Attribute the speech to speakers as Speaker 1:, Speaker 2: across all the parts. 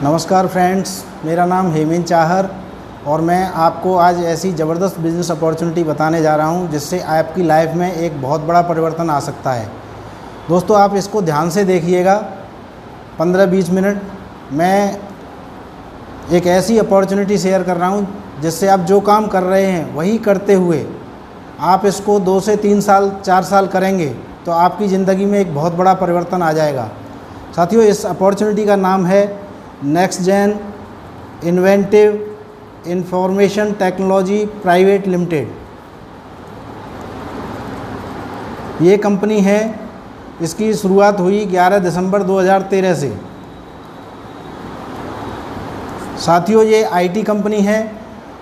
Speaker 1: नमस्कार फ्रेंड्स, मेरा नाम हेमेंद्र चाहर और मैं आपको आज ऐसी ज़बरदस्त बिज़नेस अपॉर्चुनिटी बताने जा रहा हूं जिससे आपकी लाइफ में एक बहुत बड़ा परिवर्तन आ सकता है। दोस्तों, आप इसको ध्यान से देखिएगा। 15-20 मिनट मैं एक ऐसी अपॉर्चुनिटी शेयर कर रहा हूं जिससे आप जो काम कर रहे हैं वही करते हुए आप इसको 2 से 3 साल 4 साल करेंगे तो आपकी ज़िंदगी में एक बहुत बड़ा परिवर्तन आ जाएगा। साथियों, इस अपॉर्चुनिटी का नाम है Next Gen Inventive Information Technology Private Limited. ये कंपनी है, इसकी शुरुआत हुई 11 दिसंबर 2013 से। साथियों, ये आईटी कंपनी है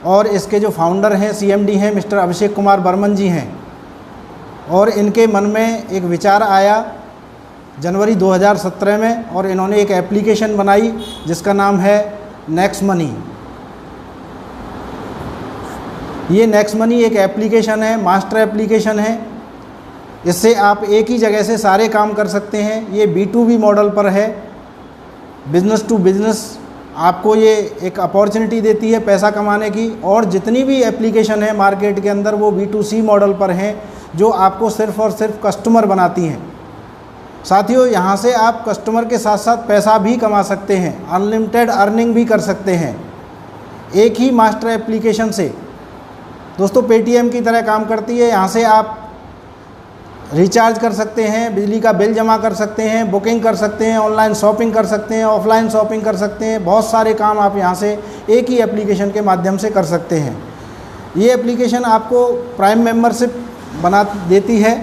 Speaker 1: और इसके जो फाउंडर हैं, सीएमडी हैं, मिस्टर अभिषेक कुमार बर्मन जी हैं। और इनके मन में एक विचार आया जनवरी 2017 में और इन्होंने एक एप्लीकेशन बनाई जिसका नाम है नेक्स्ट मनी। ये नेक्स्ट मनी एक एप्लीकेशन है, मास्टर एप्लीकेशन है। इससे आप एक ही जगह से सारे काम कर सकते हैं। ये B2B मॉडल पर है, बिजनेस टू बिजनेस। आपको ये एक अपॉर्चुनिटी देती है पैसा कमाने की। और जितनी भी एप्लीकेशन है मार्केट के अंदर वो B2C मॉडल पर हैं, जो आपको सिर्फ़ और सिर्फ कस्टमर बनाती हैं। साथियों, यहाँ से आप कस्टमर के साथ साथ पैसा भी कमा सकते हैं, अनलिमिटेड अर्निंग भी कर सकते हैं एक ही मास्टर एप्लीकेशन से। दोस्तों, पेटीएम की तरह काम करती है। यहाँ से आप रिचार्ज कर सकते हैं, बिजली का बिल जमा कर सकते हैं, बुकिंग कर सकते हैं, ऑनलाइन शॉपिंग कर सकते हैं, ऑफलाइन शॉपिंग कर सकते हैं। बहुत सारे काम आप यहाँ से एक ही एप्लीकेशन के माध्यम से कर सकते हैं। ये एप्लीकेशन आपको प्राइम मेंबरशिप बना देती है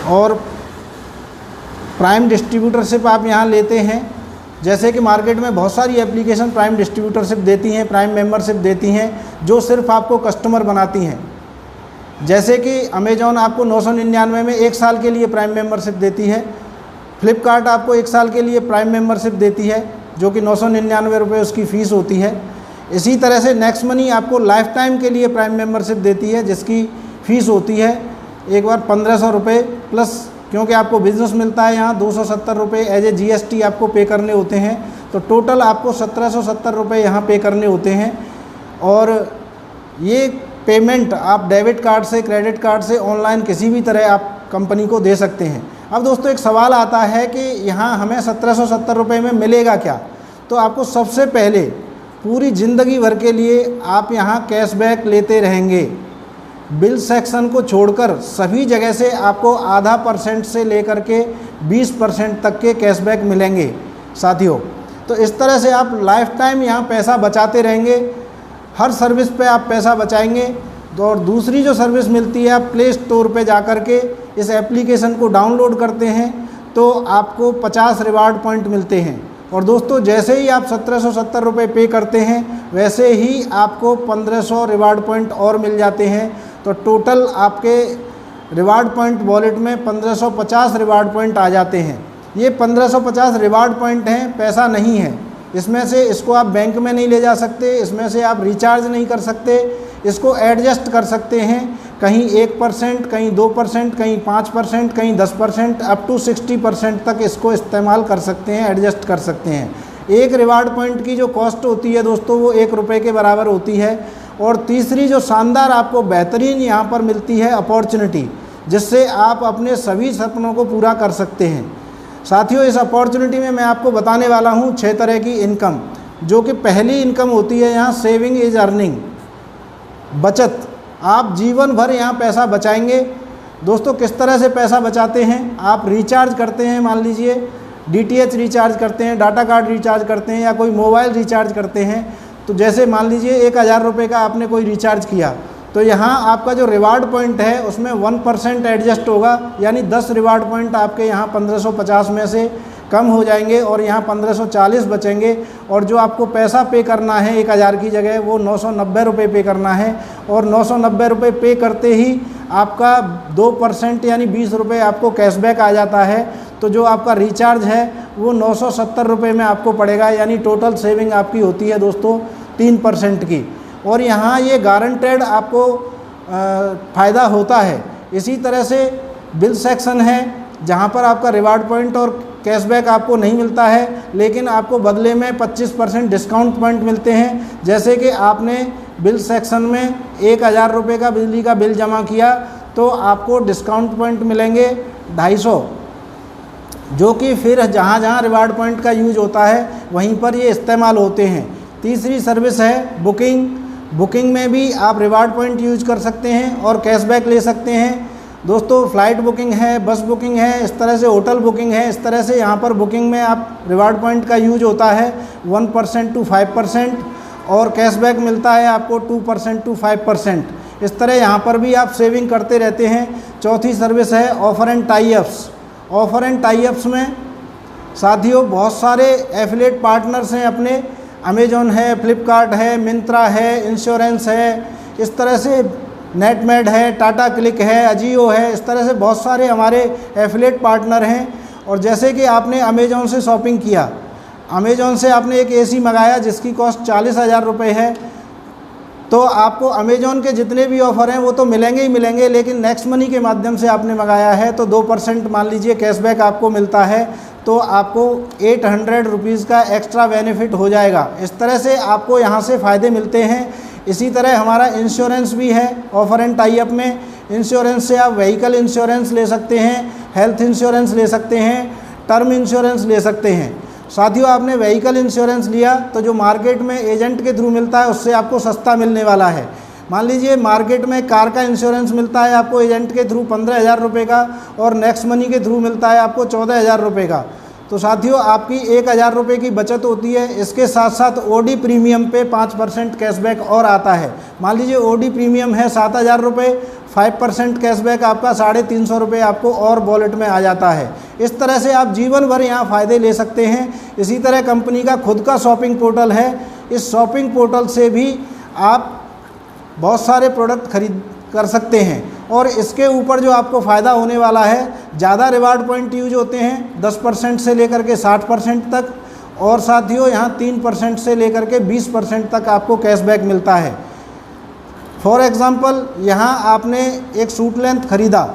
Speaker 1: और प्राइम डिस्ट्रीब्यूटरशिप आप यहाँ लेते हैं। जैसे कि मार्केट में बहुत सारी एप्लीकेशन प्राइम डिस्ट्रीब्यूटरशिप देती हैं, प्राइम मेंबरशिप देती हैं, जो सिर्फ आपको कस्टमर बनाती हैं। जैसे कि अमेजॉन आपको 999 में 1 साल के लिए प्राइम मेंबरशिप देती है। फ्लिपकार्ट आपको 1 साल के लिए प्राइम मेंबरशिप देती है, जो कि 999 रुपये उसकी फ़ीस होती है। इसी तरह से नेक्स्ट मनी आपको लाइफ टाइम के लिए प्राइम मेंबरशिप देती है, जिसकी फ़ीस होती है एक बार 1500 रुपये प्लस, क्योंकि आपको बिज़नेस मिलता है यहाँ 270 रुपये एज ए GST आपको पे करने होते हैं। तो टोटल आपको 1770 रुपये यहाँ पे करने होते हैं। और ये पेमेंट आप डेबिट कार्ड से, क्रेडिट कार्ड से, ऑनलाइन किसी भी तरह आप कंपनी को दे सकते हैं। अब दोस्तों, एक सवाल आता है कि यहाँ हमें 1770 रुपये में मिलेगा क्या? तो आपको सबसे पहले पूरी ज़िंदगी भर के लिए आप यहाँ कैशबैक लेते रहेंगे। बिल सेक्शन को छोड़कर सभी जगह से आपको आधा % से लेकर के 20% तक के कैशबैक मिलेंगे साथियों। तो इस तरह से आप लाइफ टाइम यहाँ पैसा बचाते रहेंगे। हर सर्विस पे आप पैसा बचाएंगे। और दूसरी जो सर्विस मिलती है, आप प्ले स्टोर पे जाकर के इस एप्लीकेशन को डाउनलोड करते हैं तो आपको 50 रिवार्ड पॉइंट मिलते हैं। और दोस्तों, जैसे ही आप 1770 रुपये पे करते हैं वैसे ही आपको 1500 रिवार्ड पॉइंट और मिल जाते हैं। तो टोटल आपके रिवार्ड पॉइंट वॉलेट में 1550 रिवार्ड पॉइंट आ जाते हैं। ये 1550 रिवार्ड पॉइंट हैं, पैसा नहीं है। इसमें से इसको आप बैंक में नहीं ले जा सकते, इसमें से आप रिचार्ज नहीं कर सकते, इसको एडजस्ट कर सकते हैं। कहीं 1%, कहीं 2%, कहीं 5%, कहीं 10%, अप टू 60% तक इसको इस्तेमाल कर सकते हैं, एडजस्ट कर सकते हैं। एक रिवार्ड पॉइंट की जो कॉस्ट होती है दोस्तों, वो 1 रुपये के बराबर होती है। और तीसरी जो शानदार आपको बेहतरीन यहाँ पर मिलती है अपॉर्चुनिटी, जिससे आप अपने सभी सपनों को पूरा कर सकते हैं। साथियों, इस अपॉर्चुनिटी में मैं आपको बताने वाला हूँ 6 तरह की इनकम। जो कि पहली इनकम होती है यहाँ सेविंग इज अर्निंग, बचत। आप जीवन भर यहाँ पैसा बचाएंगे। दोस्तों, किस तरह से पैसा बचाते हैं? आप रिचार्ज करते हैं, मान लीजिए DTH रिचार्ज करते हैं, डाटा कार्ड रिचार्ज करते हैं या कोई मोबाइल रिचार्ज करते हैं। तो जैसे मान लीजिए 1000 रुपये का आपने कोई रिचार्ज किया, तो यहाँ आपका जो रिवार्ड पॉइंट है उसमें 1% एडजस्ट होगा, यानी 10 रिवार्ड पॉइंट आपके यहाँ 1550 में से कम हो जाएंगे और यहाँ 1540 बचेंगे। और जो आपको पैसा पे करना है 1000 की जगह, वो 990 रुपये पे करना है। और 990 रुपये पे करते ही आपका 2% यानी 20 रुपये आपको कैशबैक आ जाता है। तो जो आपका रिचार्ज है वो 970 रुपये में आपको पड़ेगा, यानी टोटल सेविंग आपकी होती है दोस्तों 3% की। और यहाँ ये गारंटेड आपको फ़ायदा होता है। इसी तरह से बिल सेक्शन है, जहाँ पर आपका रिवार्ड पॉइंट और कैशबैक आपको नहीं मिलता है, लेकिन आपको बदले में 25% डिस्काउंट पॉइंट मिलते हैं। जैसे कि आपने बिल सेक्शन में 1000 रुपये का बिजली का बिल जमा किया तो आपको डिस्काउंट पॉइंट मिलेंगे 250, जो कि फिर जहाँ जहाँ रिवार्ड पॉइंट का यूज होता है वहीं पर ये इस्तेमाल होते हैं। तीसरी सर्विस है बुकिंग। बुकिंग में भी आप रिवार्ड पॉइंट यूज कर सकते हैं और कैशबैक ले सकते हैं। दोस्तों, फ़्लाइट बुकिंग है, बस बुकिंग है, इस तरह से होटल बुकिंग है। इस तरह से यहाँ पर बुकिंग में आप रिवार्ड पॉइंट का यूज होता है 1% to 5% और कैशबैक मिलता है आपको 2% to 5%। इस तरह यहाँ पर भी आप सेविंग करते रहते हैं। चौथी सर्विस है offer and tie ups. Offer and tie ups में साथियों बहुत सारे एफिलिएट पार्टनर्स हैं अपने, अमेजॉन है, फ्लिपकार्ट है, मिंत्रा है, इंश्योरेंस है, इस तरह से नेटमेड है, टाटा क्लिक है, अजियो है। इस तरह से बहुत सारे हमारे एफिलिएट पार्टनर हैं। और जैसे कि आपने अमेजॉन से शॉपिंग किया, अमेजॉन से आपने एक एसी मंगाया जिसकी कॉस्ट 40,000 रुपये है, तो आपको अमेजॉन के जितने भी ऑफ़र हैं वो तो मिलेंगे ही मिलेंगे, लेकिन नेक्स्ट मनी के माध्यम से आपने मंगाया है तो 2% मान लीजिए कैशबैक आपको मिलता है, तो आपको 800 रुपीज़ का एक्स्ट्रा बेनिफिट हो जाएगा। इस तरह से आपको यहाँ से फ़ायदे मिलते हैं। इसी तरह हमारा इंश्योरेंस भी है ऑफ़र एंड टाई अप में। इंश्योरेंस से आप व्हीकल इंश्योरेंस ले सकते हैं, हेल्थ इंश्योरेंस ले सकते हैं, टर्म इंश्योरेंस ले सकते हैं। साथियों, आपने व्हीकल इंश्योरेंस लिया तो जो मार्केट में एजेंट के थ्रू मिलता है उससे आपको सस्ता मिलने वाला है। मान लीजिए मार्केट में कार का इंश्योरेंस मिलता है आपको एजेंट के थ्रू 15,000 रुपये का और नेक्स्ट मनी के थ्रू मिलता है आपको 14,000 रुपये का। तो साथियों, आपकी 1,000 रुपये की बचत होती है। इसके साथ साथ ओडी प्रीमियम पे 5% कैशबैक और आता है। मान लीजिए ओडी प्रीमियम है 7,000 रुपये, 5% कैशबैक आपका 350 रुपये आपको और वॉलेट में आ जाता है। इस तरह से आप जीवन भर यहाँ फ़ायदे ले सकते हैं। इसी तरह कंपनी का खुद का शॉपिंग पोर्टल है। इस शॉपिंग पोर्टल से भी आप बहुत सारे प्रोडक्ट खरीद कर सकते हैं और इसके ऊपर जो आपको फ़ायदा होने वाला है, ज़्यादा रिवार्ड पॉइंट यूज होते हैं 10% से लेकर के 60% तक, और साथियों यहाँ 3% से लेकर के 20% तक आपको कैशबैक मिलता है। फॉर एग्ज़ाम्पल, यहाँ आपने एक सूट लेंथ ख़रीदा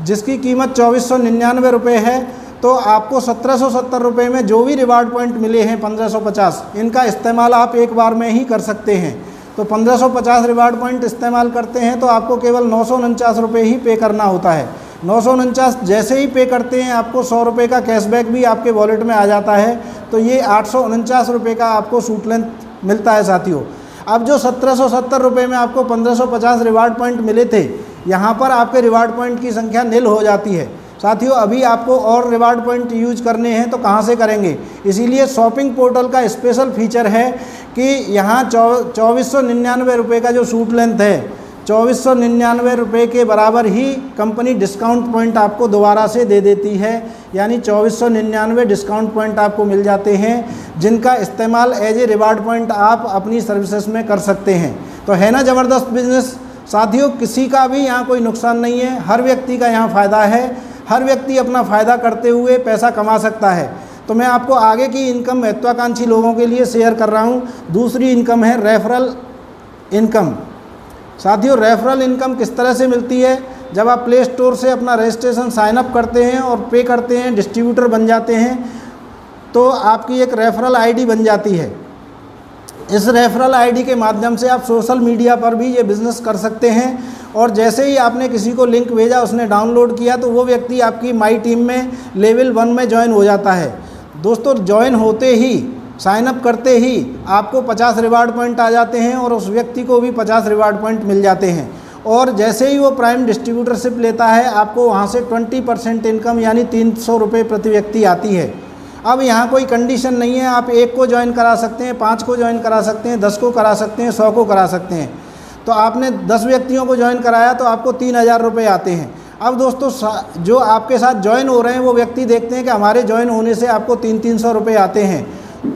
Speaker 1: जिसकी कीमत 2499 रुपये है, तो आपको 1770 रुपये में जो भी रिवार्ड पॉइंट मिले हैं 1550, इनका इस्तेमाल आप एक बार में ही कर सकते हैं। तो 1550 रिवार्ड पॉइंट इस्तेमाल करते हैं तो आपको केवल 949 रुपये ही पे करना होता है। 949 जैसे ही पे करते हैं आपको 100 रुपये का कैशबैक भी आपके वॉलेट में आ जाता है। तो ये 849 रुपये का आपको सूट लेंथ मिलता है साथियों। अब जो 1770 रुपये में आपको 1550 रिवार्ड पॉइंट मिले थे, यहाँ पर आपके रिवार्ड पॉइंट की संख्या निल हो जाती है। साथियों, अभी आपको और रिवार्ड पॉइंट यूज करने हैं तो कहाँ से करेंगे? इसीलिए शॉपिंग पोर्टल का स्पेशल फीचर है कि यहाँ 2499 रुपये का जो सूट लेंथ है, 2499 रुपये के बराबर ही कंपनी डिस्काउंट पॉइंट आपको दोबारा से दे देती है। यानी 2499 डिस्काउंट पॉइंट आपको मिल जाते हैं, जिनका इस्तेमाल एज ए रिवार्ड पॉइंट आप अपनी सर्विसेज में कर सकते हैं। तो है ना ज़बरदस्त बिजनेस? साथियों, किसी का भी यहाँ कोई नुकसान नहीं है, हर व्यक्ति का यहाँ फ़ायदा है। हर व्यक्ति अपना फ़ायदा करते हुए पैसा कमा सकता है। तो मैं आपको आगे की इनकम महत्वाकांक्षी लोगों के लिए शेयर कर रहा हूँ। दूसरी इनकम है रेफरल इनकम। साथियों, रेफरल इनकम किस तरह से मिलती है? जब आप प्ले स्टोर से अपना रजिस्ट्रेशन साइन अप करते हैं और पे करते हैं, डिस्ट्रीब्यूटर बन जाते हैं, तो आपकी एक रेफरल आईडी बन जाती है। इस रेफरल आईडी के माध्यम से आप सोशल मीडिया पर भी ये बिज़नेस कर सकते हैं और जैसे ही आपने किसी को लिंक भेजा, उसने डाउनलोड किया, तो वो व्यक्ति आपकी माई टीम में लेवल 1 में ज्वाइन हो जाता है। दोस्तों, ज्वाइन होते ही, साइन अप करते ही आपको 50 रिवार्ड पॉइंट आ जाते हैं और उस व्यक्ति को भी 50 रिवार्ड पॉइंट मिल जाते हैं। और जैसे ही वो प्राइम डिस्ट्रीब्यूटरशिप लेता है, आपको वहाँ से 20% इनकम यानी 300 रुपये प्रति व्यक्ति आती है। अब यहाँ कोई कंडीशन नहीं है, आप 1 को ज्वाइन करा सकते हैं, 5 को ज्वाइन करा सकते हैं, 10 को करा सकते हैं, 100 को करा सकते हैं। तो आपने 10 व्यक्तियों को ज्वाइन कराया तो आपको 3000 रुपये आते हैं। अब दोस्तों, जो आपके साथ ज्वाइन हो रहे हैं वो व्यक्ति देखते हैं कि हमारे ज्वाइन होने से आपको 300-300 रुपये आते हैं,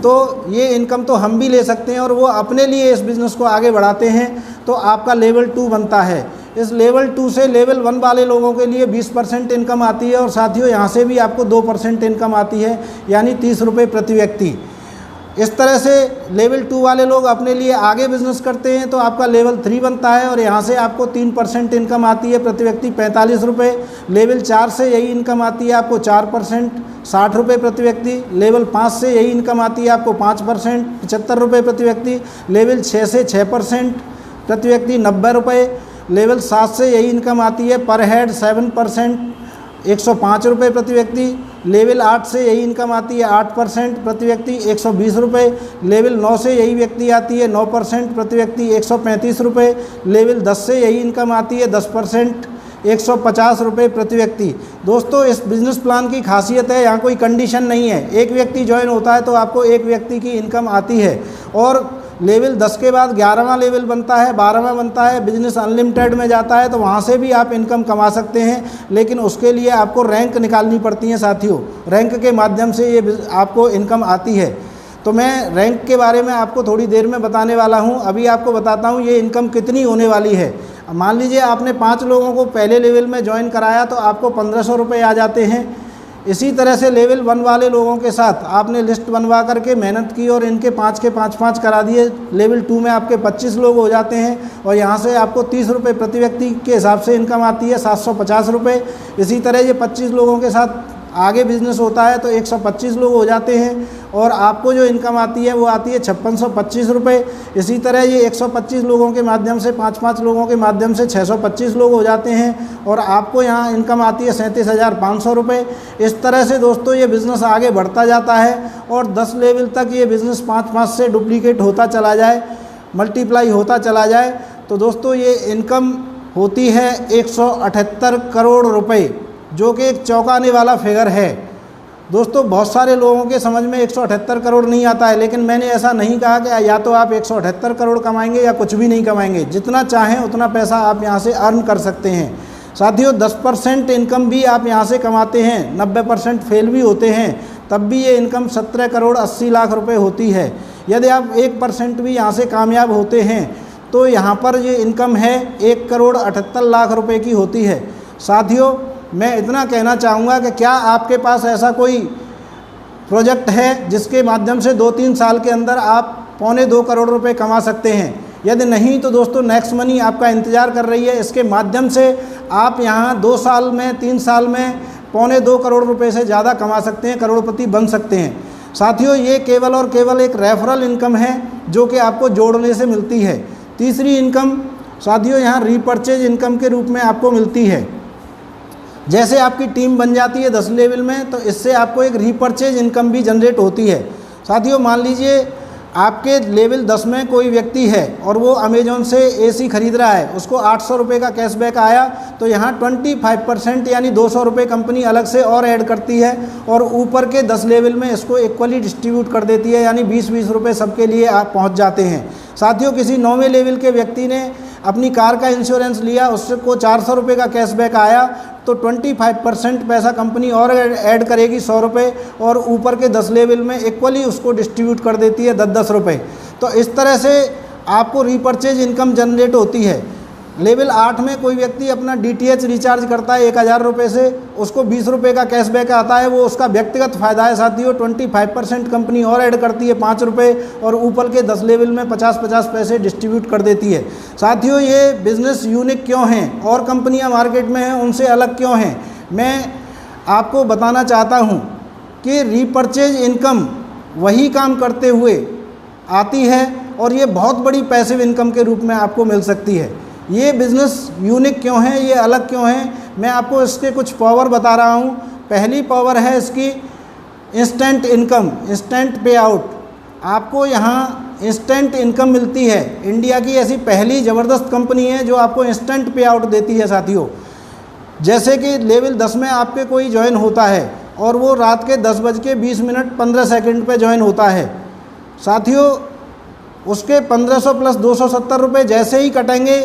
Speaker 1: तो ये इनकम तो हम भी ले सकते हैं, और वो अपने लिए इस बिज़नेस को आगे बढ़ाते हैं। तो आपका लेवल 2 बनता है। इस लेवल 2 से लेवल 1 वाले लोगों के लिए 20% इनकम आती है और साथियों यहाँ से भी आपको 2% इनकम आती है, यानी 30 रुपये प्रति व्यक्ति। इस तरह से लेवल 2 वाले लोग अपने लिए आगे बिजनेस करते हैं तो आपका लेवल 3 बनता है और यहाँ से आपको 3% इनकम आती है प्रति व्यक्ति 45 रुपये। लेवल 4 से यही इनकम आती है आपको 4% 60 रुपये प्रति व्यक्ति। लेवल 5 से यही इनकम आती है आपको 5% 75 रुपये प्रति व्यक्ति। लेवल 6 से 6% प्रति व्यक्ति 90 रुपये। लेवल 7 से यही इनकम आती है पर हेड 7% 105 रुपये प्रति व्यक्ति। लेवल 8 से यही इनकम आती है 8% प्रति व्यक्ति 120 रुपये। लेवल 9 से यही व्यक्ति आती है 9% प्रति व्यक्ति 135 रुपये। लेवल 10 से यही इनकम आती है 10% 150 रुपये प्रति व्यक्ति। दोस्तों इस बिज़नेस प्लान की खासियत है, यहाँ कोई कंडीशन नहीं है। एक व्यक्ति ज्वाइन होता है तो आपको एक व्यक्ति की इनकम आती है और लेवल 10 के बाद 11वां लेवल बनता है, 12वां बनता है, बिजनेस अनलिमिटेड में जाता है तो वहाँ से भी आप इनकम कमा सकते हैं, लेकिन उसके लिए आपको रैंक निकालनी पड़ती है साथियों। रैंक के माध्यम से ये आपको इनकम आती है। तो मैं रैंक के बारे में आपको थोड़ी देर में बताने वाला हूँ। अभी आपको बताता हूँ ये इनकम कितनी होने वाली है। मान लीजिए आपने 5 लोगों को पहले लेवल में ज्वाइन कराया तो आपको 1500 रुपये आ जाते हैं। इसी तरह से लेवल 1 वाले लोगों के साथ आपने लिस्ट बनवा करके मेहनत की और इनके 5 के 5 करा दिए। लेवल 2 में आपके 25 लोग हो जाते हैं और यहाँ से आपको 30 रुपये प्रति व्यक्ति के हिसाब से इनकम आती है 750 रुपये। इसी तरह ये 25 लोगों के साथ आगे बिजनेस होता है तो 125 लोग हो जाते हैं और आपको जो इनकम आती है वो आती है 5625 रुपये। इसी तरह ये 125 लोगों के माध्यम से 5 लोगों के माध्यम से 625 लोग हो जाते हैं और आपको यहाँ इनकम आती है 37,500 रुपये। इस तरह से दोस्तों ये बिज़नेस आगे बढ़ता जाता है और 10 लेवल तक ये बिज़नेस 5 से डुप्लीकेट होता चला जाए, मल्टीप्लाई होता चला जाए तो दोस्तों ये इनकम होती है 178 करोड़ रुपये, जो कि एक चौंकाने वाला फिगर है। दोस्तों बहुत सारे लोगों के समझ में 178 करोड़ नहीं आता है, लेकिन मैंने ऐसा नहीं कहा कि या तो आप 178 करोड़ कमाएंगे या कुछ भी नहीं कमाएंगे। जितना चाहें उतना पैसा आप यहाँ से अर्न कर सकते हैं। साथियों 10% इनकम भी आप यहाँ से कमाते हैं, 90% फेल भी होते हैं, तब भी ये इनकम 17 करोड़ 80 लाख रुपये होती है। यदि आप 1% भी यहाँ से कामयाब होते हैं तो यहाँ पर ये इनकम है 1 करोड़ 78 लाख रुपये की होती है। साथियों मैं इतना कहना चाहूँगा कि क्या आपके पास ऐसा कोई प्रोजेक्ट है जिसके माध्यम से 2-3 साल के अंदर आप 1.25 करोड़ रुपए कमा सकते हैं? यदि नहीं तो दोस्तों नेक्स्ट मनी आपका इंतज़ार कर रही है। इसके माध्यम से आप यहाँ 2 साल में 3 साल में 1.25 करोड़ रुपए से ज़्यादा कमा सकते हैं, करोड़पति बन सकते हैं। साथियों ये केवल और केवल एक रेफरल इनकम है जो कि आपको जोड़ने से मिलती है। तीसरी इनकम साथियों यहाँ रीपर्चेज इनकम के रूप में आपको मिलती है। जैसे आपकी टीम बन जाती है 10 लेवल में तो इससे आपको एक रीपर्चेज इनकम भी जनरेट होती है। साथियों मान लीजिए आपके लेवल 10 में कोई व्यक्ति है और वो अमेज़ॉन से एसी खरीद रहा है, उसको 800 रुपये का कैशबैक आया तो यहाँ 25% यानी 200 रुपये कंपनी अलग से और ऐड करती है और ऊपर के 10 लेवल में इसको इक्वली डिस्ट्रीब्यूट कर देती है, यानी 20-20 रुपये सबके लिए आप पहुँच जाते हैं। साथियों किसी 9वें लेवल के व्यक्ति ने अपनी कार का इंश्योरेंस लिया, उसको 400 रुपये का कैशबैक आया तो 25% पैसा कंपनी और ऐड करेगी 100 रुपये और ऊपर के 10 लेवल में इक्वली उसको डिस्ट्रीब्यूट कर देती है 10-10 रुपये। तो इस तरह से आपको रीपर्चेज इनकम जनरेट होती है। लेवल 8 में कोई व्यक्ति अपना DTH रिचार्ज करता है 1000 रुपये से, उसको 20 रुपये का कैशबैक आता है, वो उसका व्यक्तिगत फ़ायदा है। साथियों 25% कंपनी और ऐड करती है 5 रुपये और ऊपर के 10 लेवल में 50-50 पैसे डिस्ट्रीब्यूट कर देती है। साथियों ये बिज़नेस यूनिक क्यों हैं और कंपनियां मार्केट में हैं उनसे अलग क्यों हैं, मैं आपको बताना चाहता हूँ कि रीपर्चेज इनकम वही काम करते हुए आती है और ये बहुत बड़ी पैसिव इनकम के रूप में आपको मिल सकती है। ये बिज़नेस यूनिक क्यों है, ये अलग क्यों है, मैं आपको इसके कुछ पावर बता रहा हूँ। पहली पावर है इसकी इंस्टेंट इनकम, इंस्टेंट पे आउट। आपको यहाँ इंस्टेंट इनकम मिलती है। इंडिया की ऐसी पहली ज़बरदस्त कंपनी है जो आपको इंस्टेंट पे आउट देती है। साथियों जैसे कि लेवल 10 में आपके कोई ज्वाइन होता है और वो रात के 10:20:15 पे ज्वाइन होता है। साथियों उसके 1500 + 270 रुपये जैसे ही कटेंगे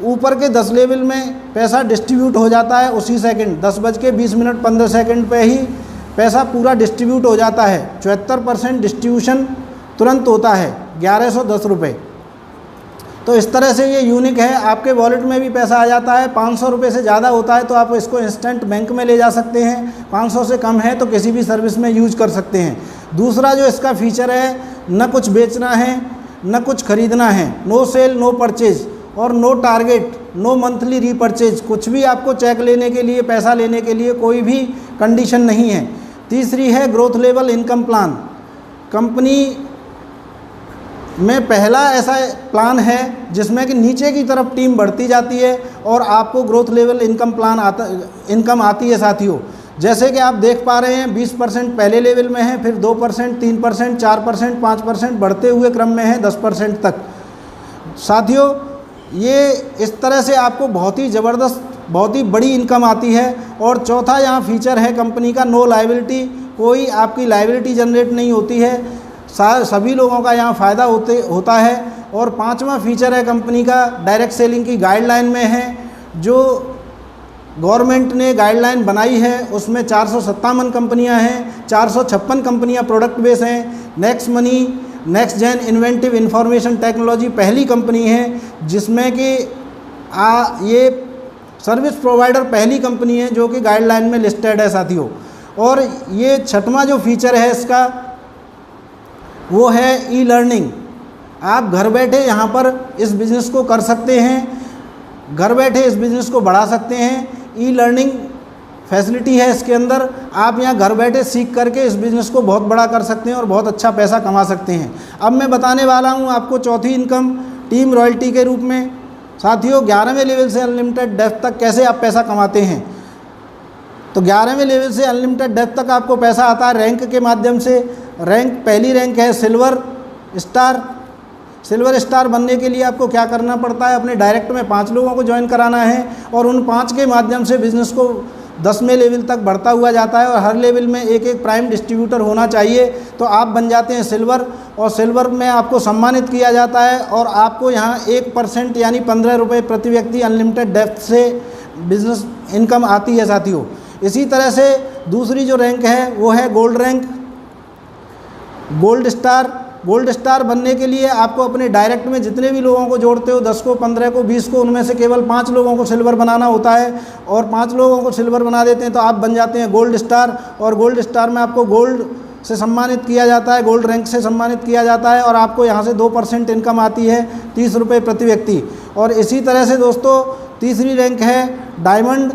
Speaker 1: ऊपर के 10 लेवल में पैसा डिस्ट्रीब्यूट हो जाता है उसी सेकंड, 10:20:15 पे ही पैसा पूरा डिस्ट्रीब्यूट हो जाता है। 74% डिस्ट्रीब्यूशन तुरंत होता है, 1110 रुपये। तो इस तरह से ये यूनिक है। आपके वॉलेट में भी पैसा आ जाता है। 500 रुपये से ज़्यादा होता है तो आप इसको इंस्टेंट बैंक में ले जा सकते हैं, 500 से कम है तो किसी भी सर्विस में यूज कर सकते हैं। दूसरा जो इसका फीचर है, न कुछ बेचना है न कुछ खरीदना है, नो सेल नो परचेज और no target, no monthly repurchase, कुछ भी आपको चेक लेने के लिए, पैसा लेने के लिए कोई भी कंडीशन नहीं है। तीसरी है growth level income plan. Company में पहला ऐसा प्लान है जिसमें कि नीचे की तरफ टीम बढ़ती जाती है और आपको ग्रोथ लेवल इनकम आती है साथियों। जैसे कि आप देख पा रहे हैं 20% पहले लेवल में है, फिर 2%, 3%, 4%, 5% बढ़ते हुए क्रम में है 10% तक। साथियों ये इस तरह से आपको बहुत ही ज़बरदस्त, बहुत ही बड़ी इनकम आती है। और चौथा यहाँ फीचर है कंपनी का नो लायबिलिटी, कोई आपकी लायबिलिटी जनरेट नहीं होती है, सभी लोगों का यहाँ फ़ायदा होता है। और पांचवा फीचर है कंपनी का डायरेक्ट सेलिंग की गाइडलाइन में है, जो गवर्नमेंट ने गाइडलाइन बनाई है उसमें 457 कंपनियां हैं, 456 कंपनियां प्रोडक्ट बेस हैं। Next Money Next Gen Inventive Information Technology पहली कंपनी है जिसमें कि ये सर्विस प्रोवाइडर पहली कंपनी है जो कि गाइडलाइन में लिस्टेड है साथियों। और ये छठवां जो फीचर है इसका वो है ई लर्निंग। आप घर बैठे यहाँ पर इस बिज़नेस को कर सकते हैं, घर बैठे इस बिज़नेस को बढ़ा सकते हैं। ई लर्निंग फैसिलिटी है इसके अंदर, आप यहाँ घर बैठे सीख करके इस बिज़नेस को बहुत बड़ा कर सकते हैं और बहुत अच्छा पैसा कमा सकते हैं। अब मैं बताने वाला हूँ आपको चौथी इनकम टीम रॉयल्टी के रूप में। साथियों 11वें लेवल से अनलिमिटेड डेप्थ तक कैसे आप पैसा कमाते हैं, तो 11वें लेवल से अनलिमिटेड डेप्थ तक आपको पैसा आता है रैंक के माध्यम से। पहली रैंक है सिल्वर स्टार। सिल्वर स्टार बनने के लिए आपको क्या करना पड़ता है, अपने डायरेक्ट में 5 लोगों को ज्वाइन कराना है और उन 5 के माध्यम से बिज़नेस को 10वें लेवल तक बढ़ता हुआ जाता है और हर लेवल में एक एक प्राइम डिस्ट्रीब्यूटर होना चाहिए। तो आप बन जाते हैं सिल्वर और सिल्वर में आपको सम्मानित किया जाता है और आपको यहाँ 1% यानी 15 रुपये प्रति व्यक्ति अनलिमिटेड डेप्थ से बिज़नेस इनकम आती है साथियों। इसी तरह से दूसरी जो रैंक है वो है gold rank, gold star. Gold star बनने के लिए आपको अपने डायरेक्ट में जितने भी लोगों को जोड़ते हो 10 को 15 को 20 को, उनमें से केवल 5 लोगों को सिल्वर बनाना होता है और 5 लोगों को सिल्वर बना देते हैं तो आप बन जाते हैं गोल्ड स्टार। और गोल्ड स्टार में आपको गोल्ड से सम्मानित किया जाता है, गोल्ड रैंक से सम्मानित किया जाता है और आपको यहाँ से 2% इनकम आती है 30 रुपये प्रति व्यक्ति। और इसी तरह से दोस्तों तीसरी रैंक है डायमंड।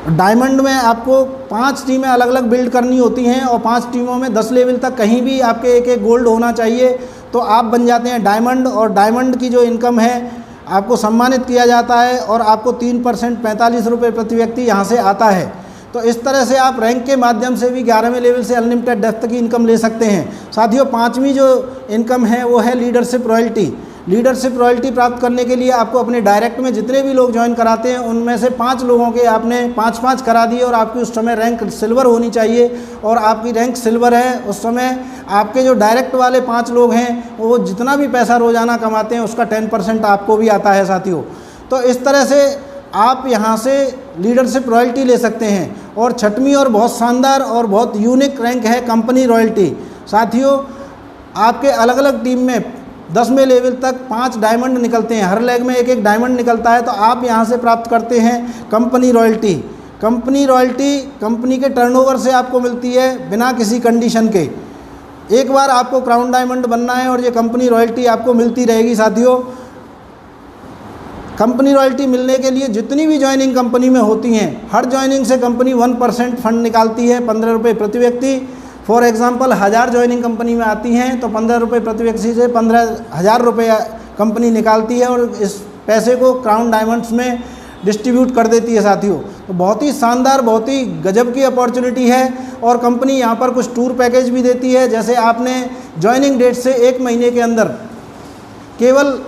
Speaker 1: डायमंड में आपको 5 टीमें अलग अलग बिल्ड करनी होती हैं और 5 टीमों में 10 लेवल तक कहीं भी आपके एक एक गोल्ड होना चाहिए तो आप बन जाते हैं डायमंड। और डायमंड की जो इनकम है आपको सम्मानित किया जाता है और आपको 3% 45 रुपये प्रति व्यक्ति यहाँ से आता है। तो इस तरह से आप रैंक के माध्यम से भी 11वें लेवल से अनलिमिटेड डेप्थ की इनकम ले सकते हैं। साथियों 5वीं जो इनकम है वो है लीडरशिप रॉयल्टी। लीडरशिप रॉयल्टी प्राप्त करने के लिए आपको अपने डायरेक्ट में जितने भी लोग ज्वाइन कराते हैं उनमें से 5 लोगों के आपने 5-5 करा दिए और आपकी उस समय रैंक सिल्वर होनी चाहिए और आपकी रैंक सिल्वर है उस समय आपके जो डायरेक्ट वाले 5 लोग हैं वो जितना भी पैसा रोज़ाना कमाते हैं उसका 10% आपको भी आता है साथियों। तो इस तरह से आप यहाँ से लीडरशिप रॉयल्टी ले सकते हैं। और छठवीं और बहुत शानदार और बहुत यूनिक रैंक है कंपनी रॉयल्टी। साथियों आपके अलग अलग टीम में 10वें लेवल तक 5 डायमंड निकलते हैं, हर लेग में एक एक डायमंड निकलता है तो आप यहाँ से प्राप्त करते हैं company royalty. Company royalty company के टर्नओवर से आपको मिलती है बिना किसी कंडीशन के। एक बार आपको क्राउन डायमंड बनना है और ये कंपनी रॉयल्टी आपको मिलती रहेगी साथियों। कंपनी रॉयल्टी मिलने के लिए जितनी भी ज्वाइनिंग कंपनी में होती हैं हर ज्वाइनिंग से कंपनी 1% फंड निकालती है 15 रुपये प्रति व्यक्ति। फॉर एग्जांपल 1000 ज्वाइनिंग कंपनी में आती हैं तो 15 रुपये प्रति व्यक्ति से 15,000 रुपये कंपनी निकालती है और इस पैसे को क्राउन डायमंड्स में डिस्ट्रीब्यूट कर देती है साथियों। तो बहुत ही शानदार, बहुत ही गजब की अपॉर्चुनिटी है। और कंपनी यहाँ पर कुछ टूर पैकेज भी देती है, जैसे आपने ज्वाइनिंग डेट से 1 महीने के अंदर केवल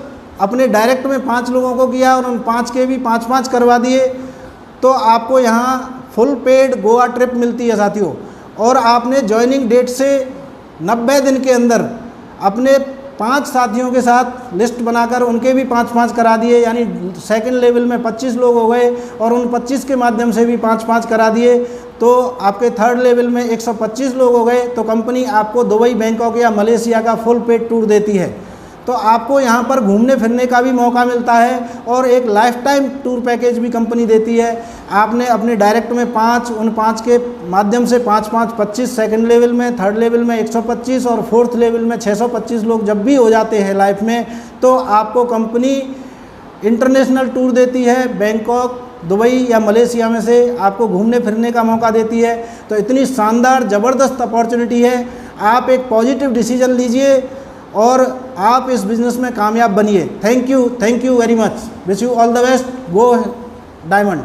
Speaker 1: अपने डायरेक्ट में 5 लोगों को किया और उन 5 के भी 5-5 करवा दिए तो आपको यहाँ फुल पेड गोवा ट्रिप मिलती है साथियों। और आपने ज्वाइनिंग डेट से 90 दिन के अंदर अपने 5 साथियों के साथ लिस्ट बनाकर उनके भी 5-5 करा दिए, यानी सेकंड लेवल में 25 लोग हो गए और उन 25 के माध्यम से भी 5-5 करा दिए तो आपके थर्ड लेवल में 125 लोग हो गए। तो कंपनी आपको दुबई, बैंकॉक या मलेशिया का फुल पेड टूर देती है। तो आपको यहाँ पर घूमने फिरने का भी मौका मिलता है और एक लाइफ टाइम टूर पैकेज भी कंपनी देती है। आपने अपने डायरेक्ट में 5, उन 5 के माध्यम से 5-5 25, सेकंड लेवल में, थर्ड लेवल में 125 और फोर्थ लेवल में 625 लोग जब भी हो जाते हैं लाइफ में, तो आपको कंपनी इंटरनेशनल टूर देती है। बैंकॉक, दुबई या मलेशिया में से आपको घूमने फिरने का मौका देती है। तो इतनी शानदार ज़बरदस्त अपॉर्चुनिटी है। आप एक पॉजिटिव डिसीजन लीजिए और आप इस बिज़नेस में कामयाब बनिए। Thank you very much. Wish you all the best. Go diamond.